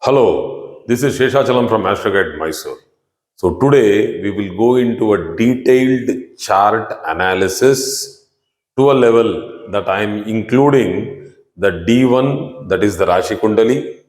Hello, this is Sheshachalam from AstroGuide Mysore. So today we will go into a detailed chart analysis to a level that I am including the D1, that is the Rashi Kundali,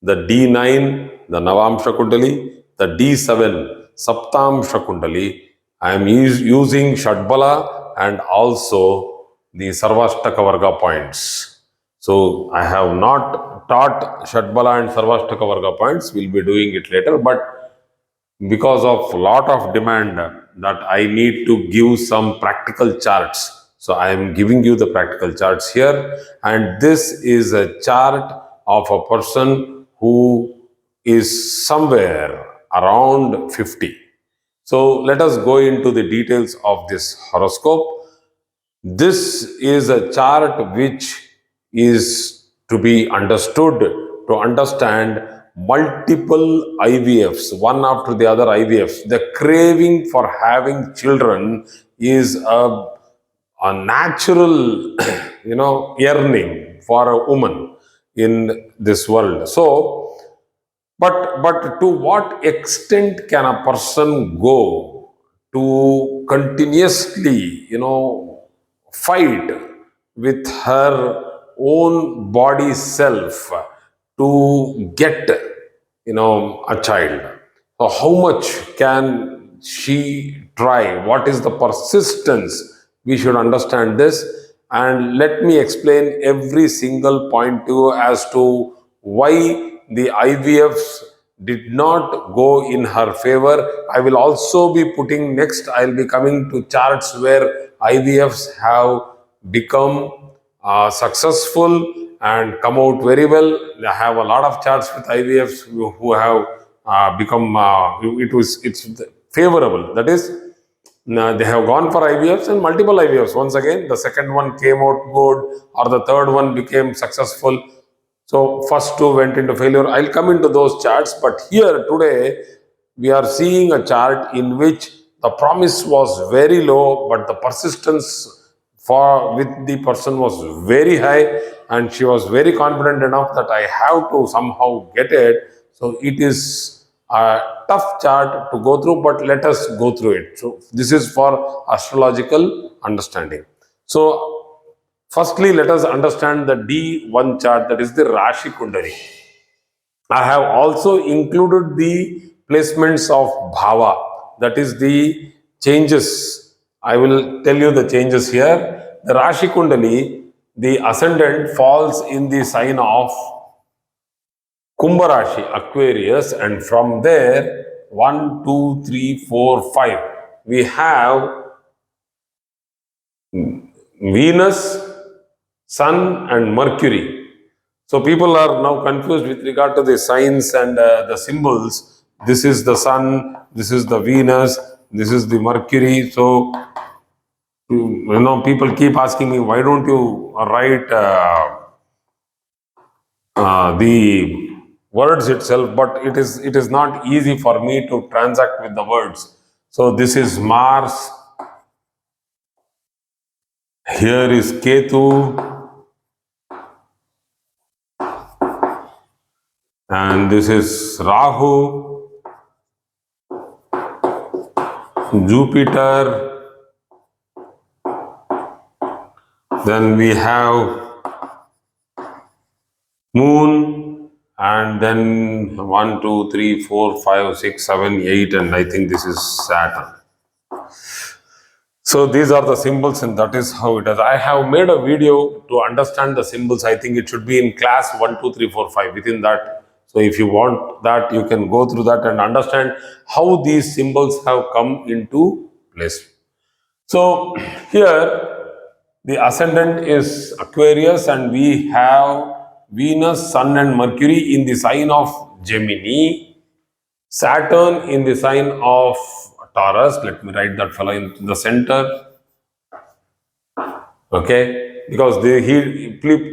the D9, the Navamsha Kundali, the D7, Saptamsha Kundali. I am using Shadbala and also the Sarvashtaka Varga points. So I have not taught Shadbala and Sarvashtaka Varga points. We'll be doing it later, but because of lot of demand that I need to give some practical charts. So I am giving you the practical charts here, and this is a chart of a person who is somewhere around 50. So let us go into the details of this horoscope. This is a chart which is to be understood to understand multiple IVFs, one after the other IVFs. The craving for having children is a natural, yearning for a woman in this world. So, but to what extent can a person go to continuously, fight with her own body self to get, a child? So how much can she try? What is the persistence? We should understand this, and let me explain every single point to you as to why the IVFs did not go in her favor. I will also be putting next, I'll be coming to charts where IVFs have become successful and come out very well. I have a lot of charts with IVFs who have become, it's favorable. That is, they have gone for IVFs and multiple IVFs. Once again, the second one came out good, or the third one became successful. So first two went into failure. I'll come into those charts, but here today we are seeing a chart in which the promise was very low, but the persistence for with the person was very high, and she was very confident enough that I have to somehow get it. So it is a tough chart to go through, but let us go through it. So this is for astrological understanding. So firstly, let us understand the D1 chart, that is the Rashi Kundali. I have also included the placements of Bhava, that is the changes. I will tell you the changes here. The Rashi Kundali, the ascendant falls in the sign of Kumbha Rashi, Aquarius, and from there 1, 2, 3, 4, 5 we have Venus, Sun and Mercury. So people are now confused with regard to the signs and the symbols. This is the Sun, this is the Venus, this is the Mercury. So, people keep asking me, why don't you write the words itself? But it is not easy for me to transact with the words. So this is Mars, here is Ketu, and this is Rahu, Jupiter, then we have Moon, and then 1, 2, 3, 4, 5, 6, 7, 8, and I think this is Saturn. So these are the symbols, and that is how it is. I have made a video to understand the symbols. I think it should be in class 1, 2, 3, 4, 5 within that. So if you want that, you can go through that and understand how these symbols have come into place. So here the ascendant is Aquarius, and we have Venus, Sun and Mercury in the sign of Gemini, Saturn in the sign of Taurus. Let me write that fellow in the center. Okay, because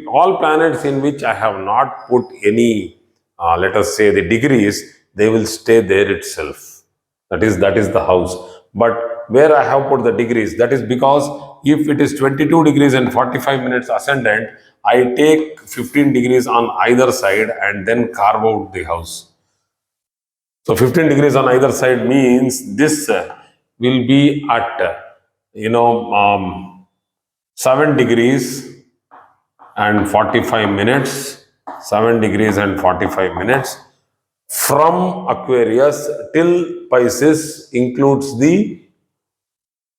all planets in which I have not put any, let us say, the degrees, they will stay there itself. That is the house. But where I have put the degrees, that is because if it is 22 degrees and 45 minutes ascendant, I take 15 degrees on either side and then carve out the house. So 15 degrees on either side means this will be at 7 degrees and 45 minutes. 7 degrees and 45 minutes from Aquarius till Pisces includes the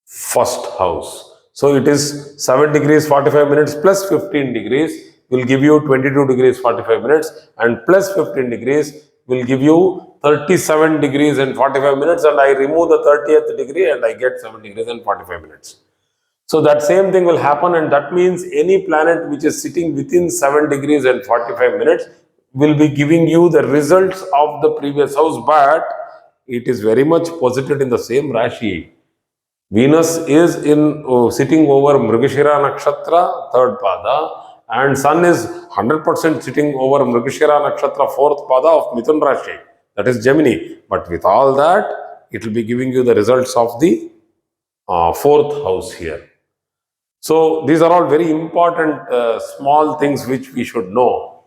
first house. So it is 7 degrees 45 minutes plus 15 degrees will give you 22 degrees 45 minutes, and plus 15 degrees will give you 37 degrees and 45 minutes, and I remove the 30th degree and I get 7 degrees and 45 minutes. So that same thing will happen, and that means any planet which is sitting within 7 degrees and 45 minutes will be giving you the results of the previous house, but it is very much posited in the same Rashi. Venus is in sitting over Mrigashira Nakshatra, third pada, and Sun is 100% sitting over Mrigashira Nakshatra, fourth pada of Mithun Rashi, that is Gemini. But with all that, it will be giving you the results of the fourth house here. So these are all very important small things which we should know.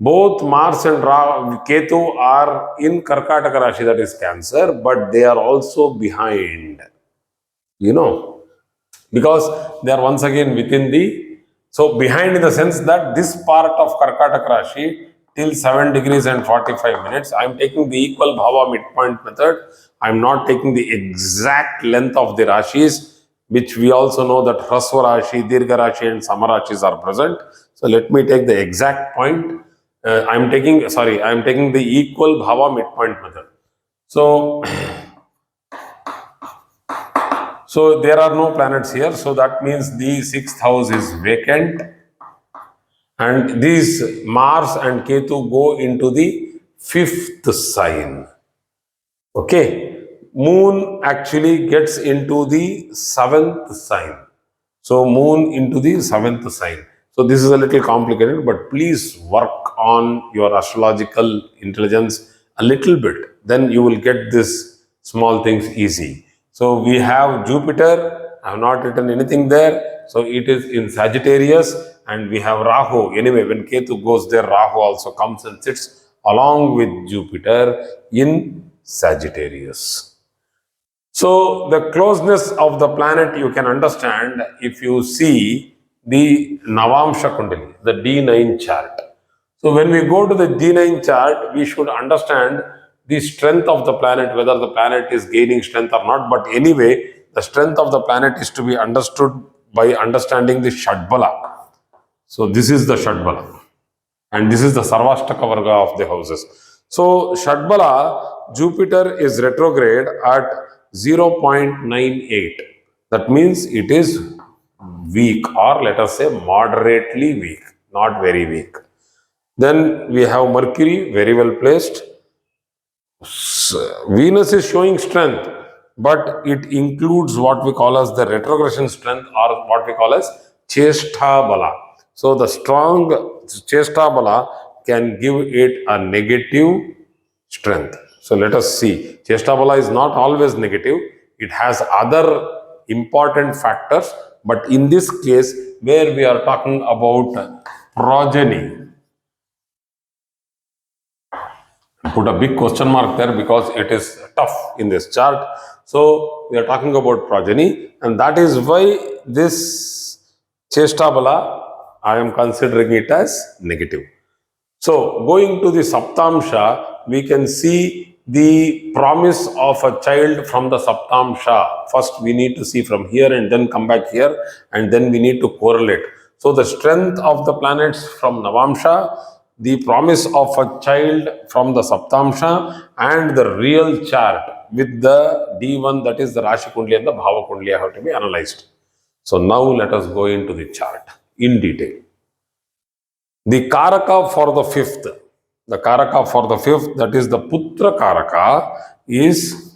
Both Mars and Ketu are in Karkataka Rashi, that is Cancer, but they are also behind. Because they are once again within the, so behind in the sense that this part of Karkataka Rashi till 7 degrees and 45 minutes, I am taking the equal Bhava midpoint method. I am not taking the exact length of the Rashis, which we also know that Hrasva Rashi, Dirgha Rashi and Samarashis are present. So let me take the exact point. I am taking the equal Bhava midpoint method. So there are no planets here, so that means the sixth house is vacant, and these Mars and Ketu go into the fifth sign. Okay, Moon actually gets into the seventh sign. So Moon into the seventh sign. So this is a little complicated, but please work on your astrological intelligence a little bit. Then you will get this small things easy. So we have Jupiter. I have not written anything there. So it is in Sagittarius, and we have Rahu. Anyway, when Ketu goes there, Rahu also comes and sits along with Jupiter in Sagittarius. So the closeness of the planet you can understand if you see the Navamsha Kundali, the D9 chart. So when we go to the D9 chart, we should understand the strength of the planet, whether the planet is gaining strength or not. But anyway, the strength of the planet is to be understood by understanding the Shadbala. So this is the Shadbala, and this is the Sarvashtaka Varga of the houses. So Shadbala, Jupiter is retrograde at 0.98. That means it is weak, or let us say moderately weak, not very weak. Then we have Mercury, very well placed. Venus is showing strength, but it includes what we call as the retrogression strength, or what we call as Cheshta Bala. So the strong Cheshta Bala can give it a negative strength. So let us see. Cheshta Bala is not always negative. It has other important factors, but in this case, where we are talking about progeny, put a big question mark there because it is tough in this chart. So we are talking about progeny, and that is why this Cheshta Bala, I am considering it as negative. So going to the Saptamsha, we can see the promise of a child from the Saptamsha. First we need to see from here and then come back here, and then we need to correlate. So the strength of the planets from Navamsha, the promise of a child from the Saptamsha, and the real chart with the D1, that is the Rashi Kundli and the Bhava Kundli, have to be analyzed. So now let us go into the chart in detail. The Karaka for the fifth, that is the Putra Karaka, is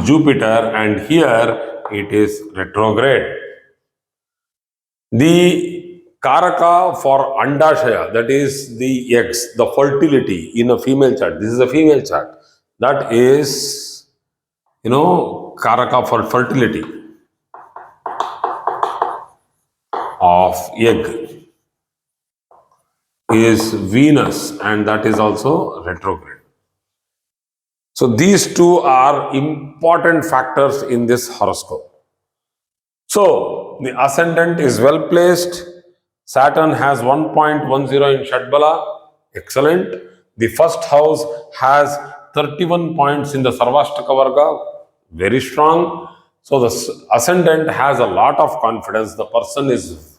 Jupiter, and here it is retrograde. The Karaka for Andashaya, that is the eggs, the fertility in a female chart. This is a female chart. That is, Karaka for fertility. of egg is Venus, and that is also retrograde. So these two are important factors in this horoscope. So the ascendant is well placed. Saturn has 1.10 in Shadbala. Excellent. The first house has 31 points in the Sarvashtaka Varga. Very strong. So the ascendant has a lot of confidence. The person is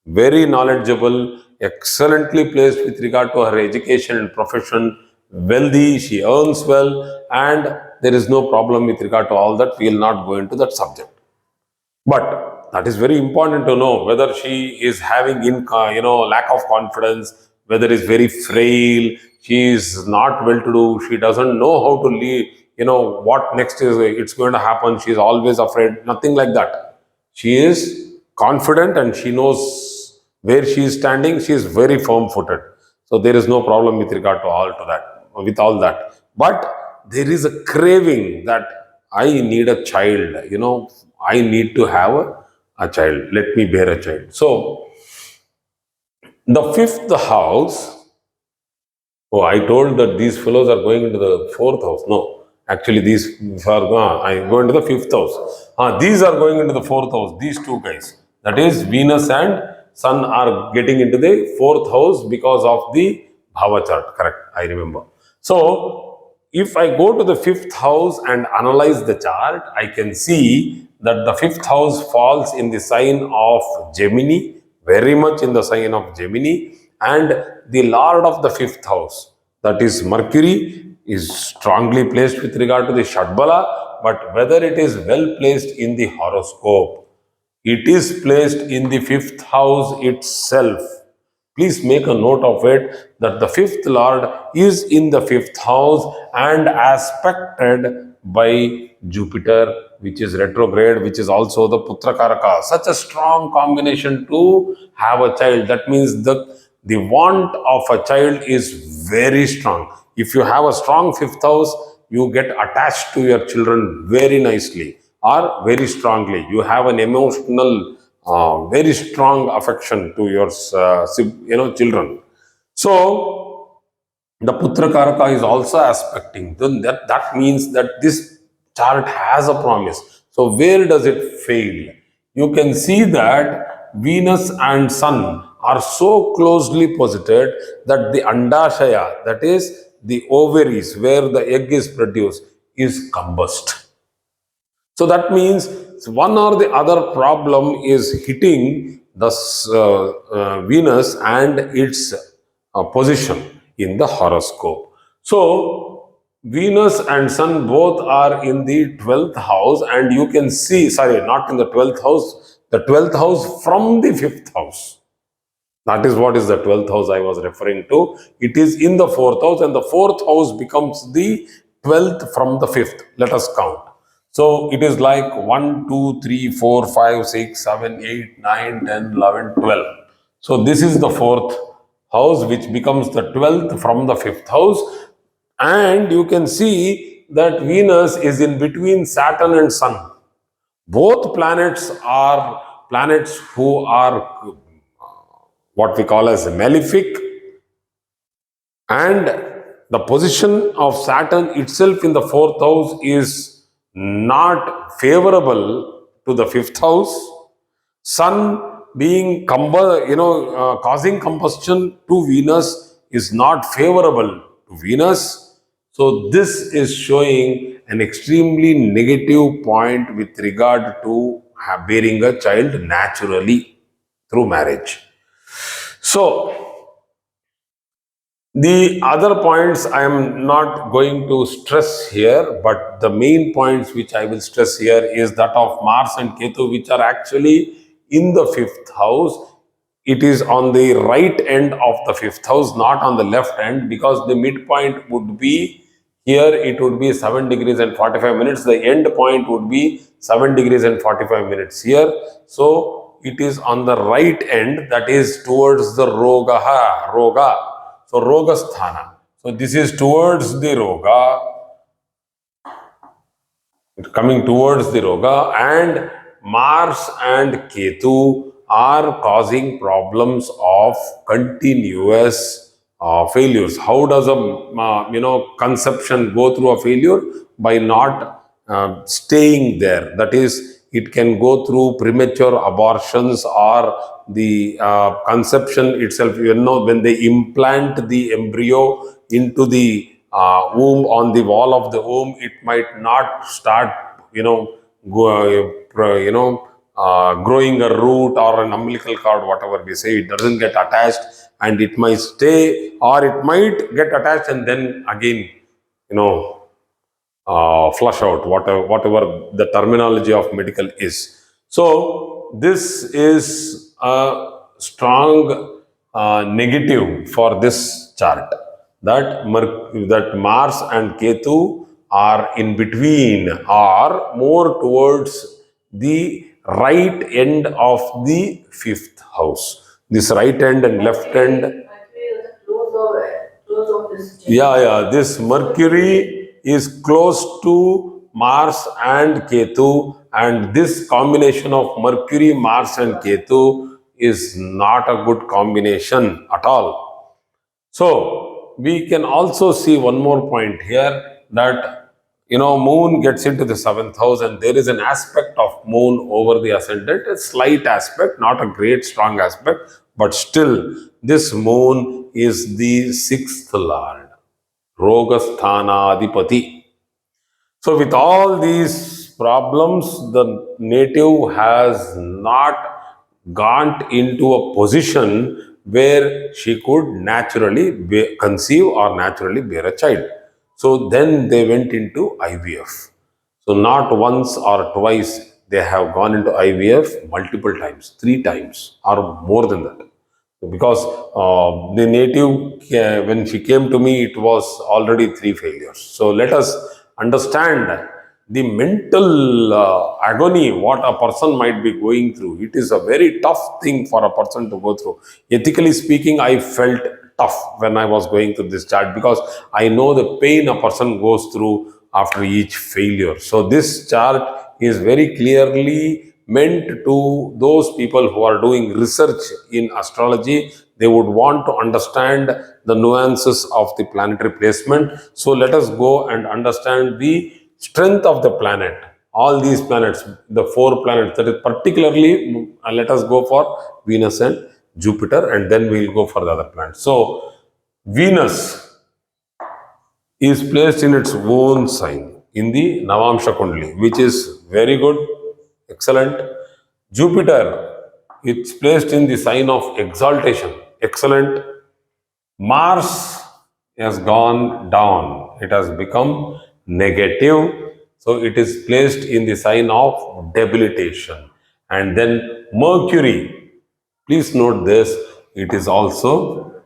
very knowledgeable, excellently placed with regard to her education and profession, wealthy, she earns well, and there is no problem with regard to all that. We will not go into that subject. But that is very important to know whether she is having lack of confidence, whether is very frail, she is not well to do, she doesn't know how to lead, what next is it's going to happen, she is always afraid, nothing like that. She is confident and she knows where she is standing, she is very firm footed. So there is no problem with regard to all that. But there is a craving that I need a child, I need to have a child. Let me bear a child. So, the fifth house. Oh, I told that these fellows are going into the fourth house. No, actually, these are I go into the fifth house. These are going into the fourth house. These two guys. That is, Venus and Sun are getting into the fourth house because of the Bhava chart. Correct. I remember. So, if I go to the fifth house and analyze the chart, I can see that the fifth house falls in the sign of Gemini, very much in the sign of Gemini, and the Lord of the fifth house, that is Mercury, is strongly placed with regard to the Shadbala, but whether it is well placed in the horoscope, it is placed in the fifth house itself. Please make a note of it that the fifth lord is in the fifth house and aspected by Jupiter, which is retrograde, which is also the Putra Karaka. Such a strong combination to have a child. That means the want of a child is very strong. If you have a strong fifth house, you get attached to your children very nicely or very strongly. You have an emotional very strong affection to your children. So the Putra Karaka is also aspecting. Then that means that this chart has a promise. So where does it fail? You can see that Venus and Sun are so closely posited that the Andashaya, that is the ovaries where the egg is produced, is combust. So that means one or the other problem is hitting the Venus and its position in the horoscope. So Venus and Sun both are in the 12th house, and you can see, sorry, not in the 12th house, the 12th house from the 5th house. That is what is the 12th house I was referring to. It is in the 4th house, and the 4th house becomes the 12th from the 5th. Let us count. So it is like 1, 2, 3, 4, 5, 6, 7, 8, 9, 10, 11, 12. So this is the 4th house, which becomes the 12th from the 5th house. And you can see that Venus is in between Saturn and Sun. Both planets are planets who are what we call as malefic, and the position of Saturn itself in the 4th house is not favorable to the 5th house. Sun being causing combustion to Venus is not favorable to Venus. So this is showing an extremely negative point with regard to bearing a child naturally through marriage. So the other points I am not going to stress here, but the main points which I will stress here is that of Mars and Ketu, which are actually in the 5th house. It is on the right end of the 5th house, not on the left end, because the midpoint would be here, it would be 7 degrees and 45 minutes. The end point would be 7 degrees and 45 minutes here. So it is on the right end, that is towards the roga. So Roga Sthana. So this is towards the Roga, coming towards the Roga, and Mars and Ketu are causing problems of continuous failures. How does a conception go through a failure? By not staying there. That is, it can go through premature abortions or the conception itself. When they implant the embryo into the womb, on the wall of the womb, it might not start growing a root or an umbilical cord, whatever we say. It doesn't get attached, and it might stay, or it might get attached and then again you know flush out, whatever the terminology of medical is. So this is a strong negative for this chart, that that Mars and Ketu are in between, or more towards the right end of the fifth house. This right end and left end. This Mercury is close to Mars and Ketu, and this combination of Mercury, Mars, and Ketu is not a good combination at all. So we can also see one more point here, that moon gets into the seventh house, and there is an aspect of moon over the ascendant, a slight aspect, not a great strong aspect, but still this moon is the sixth lord, Rogasthana So with all these problems, the native has not gone into a position where she could naturally conceive or naturally bear a child. So then they went into IVF. So not once or twice, they have gone into IVF multiple times, 3 times or more than that. Because the native, when she came to me, it was already 3 failures. So let us understand the mental agony what a person might be going through. It is a very tough thing for a person to go through. Ethically speaking, I felt tough when I was going through this chart, because I know the pain a person goes through after each failure. So this chart is very clearly meant to those people who are doing research in astrology. They would want to understand the nuances of the planetary placement. So let us go and understand the strength of the planet. All these planets, the 4 planets, that is particularly, let us go for Venus and Jupiter, and then we will go for the other planets. So Venus is placed in its own sign in the Navamsha Kundali, which is very good, excellent. Jupiter, it's placed in the sign of exaltation, excellent. Mars has gone down, it has become negative, so it is placed in the sign of debilitation. And then Mercury, please note this, it is also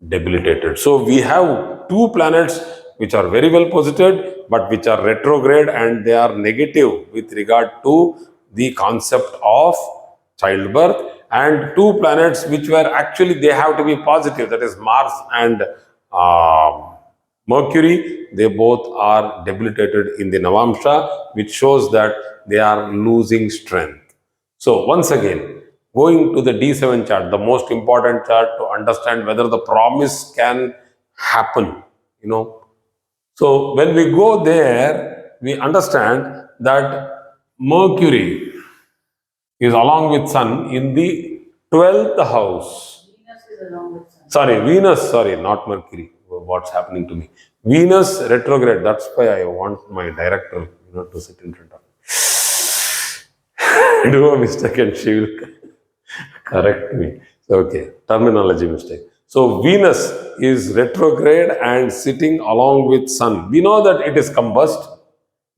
debilitated. So we have 2 planets which are very well posited, but which are retrograde, and they are negative with regard to the concept of childbirth, and 2 planets which were actually, they have to be positive, that is Mars and Mercury. They both are debilitated in the Navamsha, which shows that they are losing strength. So once again, going to the D7 chart, the most important chart to understand whether the promise can happen, So when we go there, we understand that Mercury is along with Sun in the 12th house. Venus is along with Sun. Sorry, not Mercury. What's happening to me? Venus retrograde. That's why I want my director, to sit in front of me. Do a mistake and she will correct me. Okay, terminology mistake. So Venus is retrograde and sitting along with Sun. We know that it is combust.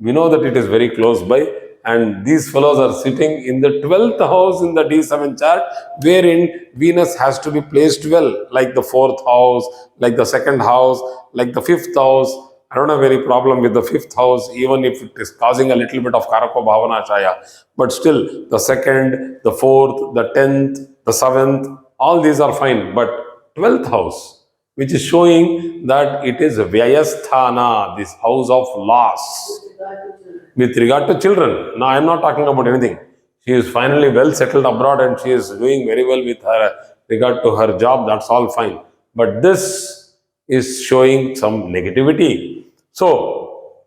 We know that it is very close by, and these fellows are sitting in the 12th house in the D7 chart, wherein Venus has to be placed well, like the 4th house, like the 2nd house, like the 5th house. I don't have any problem with the 5th house, even if it is causing a little bit of Karako Bhavana Chaya. But still, the 2nd, the 4th, the 10th, the 7th, all these are fine. But 12th house, which is showing that it is Vyayasthana, this house of loss, with regard to children. Now, I am not talking about anything. She is finally well settled abroad and she is doing very well with her regard to her job. That's all fine. But this is showing some negativity. So,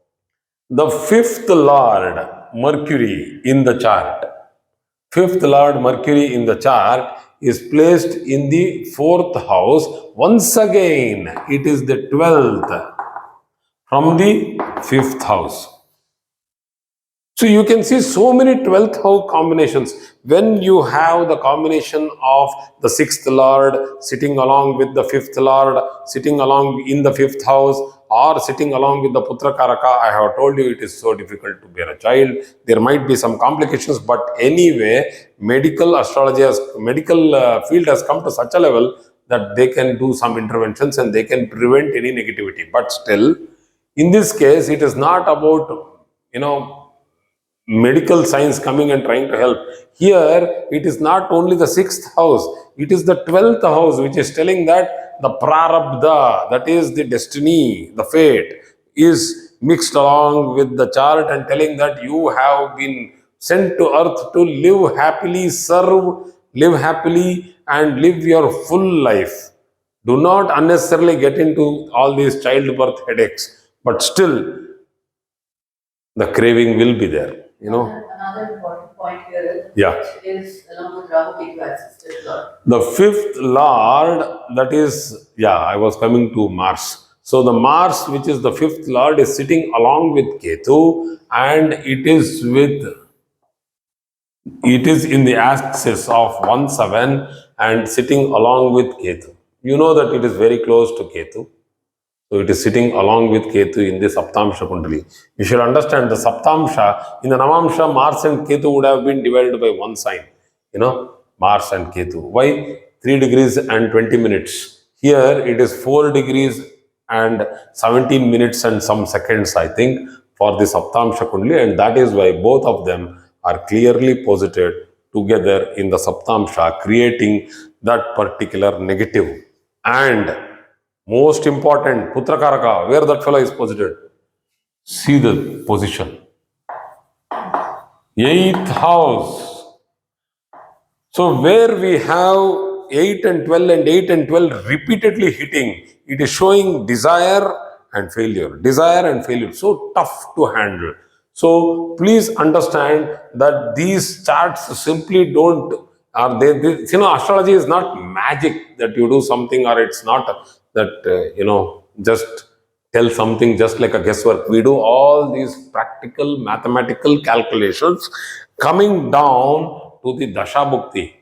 the fifth lord, Mercury, in the chart, fifth lord Mercury in the chart is placed in the fourth house. Once again, it is the 12th from the fifth house. So you can see so many 12th house combinations. When you have the combination of the sixth lord sitting along with the fifth lord, sitting along in the fifth house, or sitting along with the Putra Karaka, I have told you it is so difficult to bear a child. There might be some complications, but anyway, medical astrology medical field has come to such a level that they can do some interventions and they can prevent any negativity. But still, in this case, it is not about, medical science coming and trying to help. Here, it is not only the sixth house, it is the 12th house, which is telling that the prarabdha, that is the destiny, the fate, is mixed along with the chart and telling that you have been sent to earth to live happily, serve, live happily, and live your full life. Do not unnecessarily get into all these childbirth headaches, but still the craving will be there. Another important point here is along with Rahu Ketu axis, the fifth lord, that is, I was coming to Mars. So the Mars, which is the fifth lord, is sitting along with Ketu, and it is in the axis of 1-7 and sitting along with Ketu. You know that it is very close to Ketu. So it is sitting along with Ketu in the Saptamsha Kundali. You should understand the Saptamsha, in the Namamsha, Mars and Ketu would have been divided by one sign. Mars and Ketu. Why? 3 degrees and 20 minutes. Here it is 4 degrees and 17 minutes and some seconds, I think, for the Saptamsha Kundali, and that is why both of them are clearly posited together in the Saptamsha, creating that particular negative. And most important, Putrakaraka, where that fellow is posited. See the position. 8th house. So where we have 8 and 12 and 8 and 12 repeatedly hitting, it is showing desire and failure. Desire and failure. So tough to handle. So please understand that these charts simply don't, astrology is not magic that you do something or it's not that, just tell something just like a guesswork. We do all these practical mathematical calculations coming down to the Dasha Bhukti.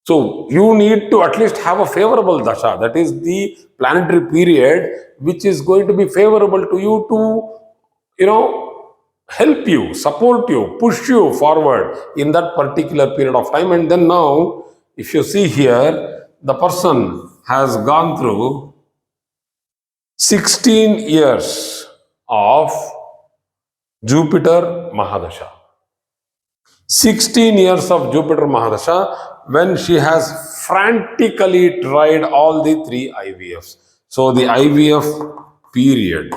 So you need to at least have a favorable Dasha, that is the planetary period, which is going to be favorable to you to, help you, support you, push you forward in that particular period of time. And then now, if you see here, the person has gone through 16 years of Jupiter Mahadasha. 16 years of Jupiter Mahadasha, when she has frantically tried all the 3 IVFs. So the IVF period.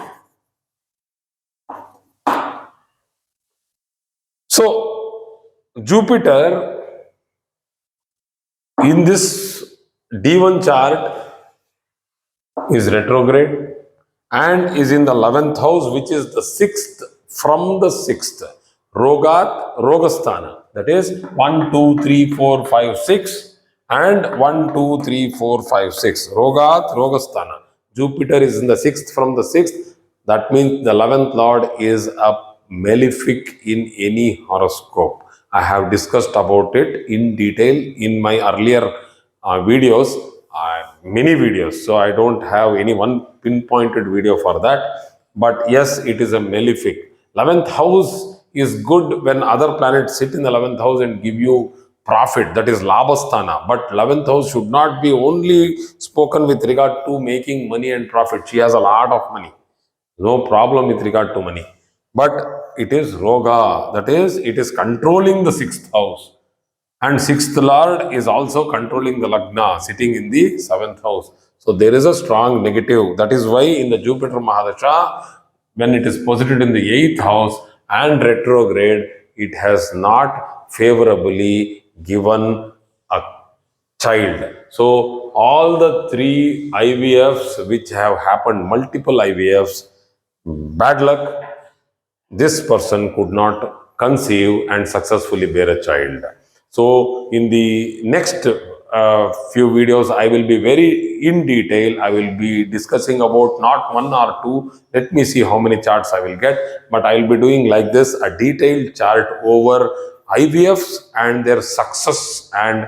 So Jupiter in this D1 chart is retrograde and is in the 11th house, which is the 6th from the 6th. Rogat, Rogasthana. That is 1, 2, 3, 4, 5, 6 and 1, 2, 3, 4, 5, 6. Rogat, Rogasthana. Jupiter is in the 6th from the 6th. That means the 11th lord is a malefic in any horoscope. I have discussed about it in detail in my earlier videos, many videos. So I don't have any one pinpointed video for that. But yes, it is a malefic. 11th house is good when other planets sit in the 11th house and give you profit, that is Labhasthana. But 11th house should not be only spoken with regard to making money and profit. She has a lot of money. No problem with regard to money. But it is Roga, that is, it is controlling the 6th house. And 6th lord is also controlling the Lagna, sitting in the 7th house. So there is a strong negative. That is why in the Jupiter Mahadasha, when it is posited in the 8th house and retrograde, it has not favorably given a child. So all the three IVFs which have happened, multiple IVFs, bad luck, this person could not conceive and successfully bear a child. So, in the next few videos, I will be very in detail. I will be discussing about not one or two. Let me see how many charts I will get. But I will be doing like this, a detailed chart over IVFs and their success and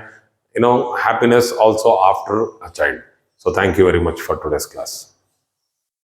happiness also after a child. So, thank you very much for today's class.